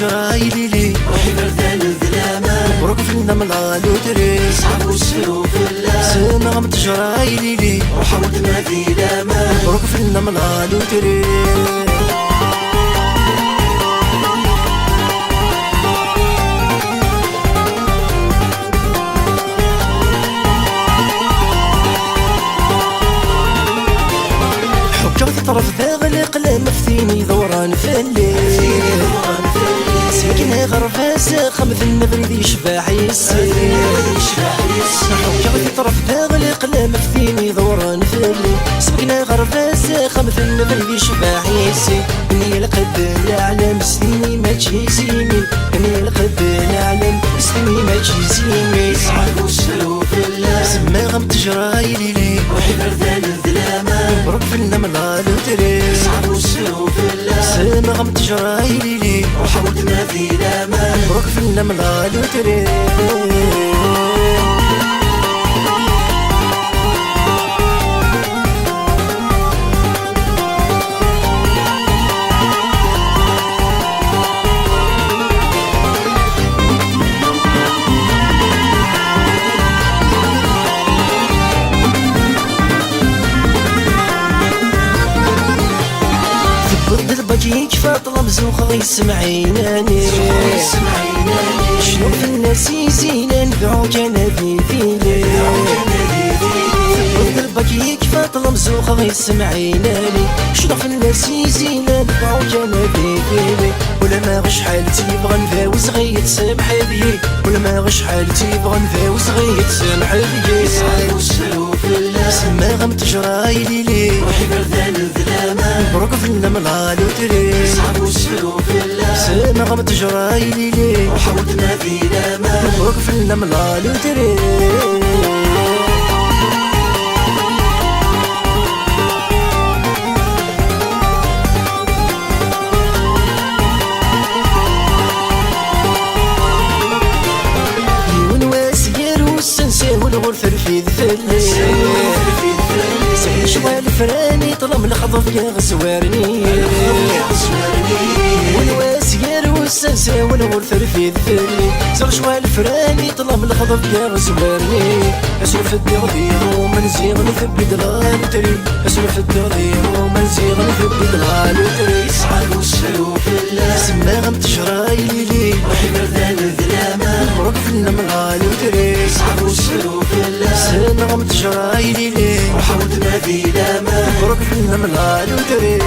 تجراي ليلي روحي بردان الظلامة مبروك في النملة لودري صعب وسلو فلا سما غم تجراي ليلي وحاولت ما في لاما مبروك في النملة لودري حجة طرف ذا غلق لمفتيني دوران في الليل سكنها غرفاس خمث النبريد يشبح يسير حجة طرف ذا غلق لمفتيني دوران في الليل سكنها غرفاس خمث النبريد يشبح يسير بني القد الأعلام سنيني ما تجيزيني بني القد الأعلام سنيني ما تجيزيني صعب وسلو فلا سما غم تجراي ليلي روحي بردان الظلامة مبروك في النملة لودري صعب وسلو فلا سما غم تجراي ليلي وحاولت ما في لاما مبروك في النملة لودري ضد البجيج فاطلة مزوخة يسمعيناني شنو في الناس يزينا نبيعو جنابيبيلي ضد البجيج فاطلة مزوخة يسمعيناني شنو في الناس يزينا نبيعو جنابيبيلي ولا ما غش حالتي بغا نفاوز غيت سامح بيه ولا ما غش حالتي بغا نفاوز غيت سامح بيه صعب وسلو فلا سما غم تجراي ليلي روحي بردان الظلامة مبروك في النملة لودري صعب وسلو فلا سما غم تجراي ليلي وحاولت ما في لاما مبروك في النملة لودري والغرفة في ذفلي شوال فراني طلب الخطف يا غزوارني والواسير والسنسة والغرفة في ذفلي زر شوال فراني طلب الخطف يا غزوارني اسرف الدغدير ومن زيغ نثبت الغالتري اسرف الدغدير ومن زيغ نثبت الغالتري صعب وسلو فلا سما غم تجراي ليلي روحي بردان الظلامة مبروك في النملة لودري صعب وسلو فلا سما غم تجراي ليلي وحاولت ما في لاما مبروك في النملة لودري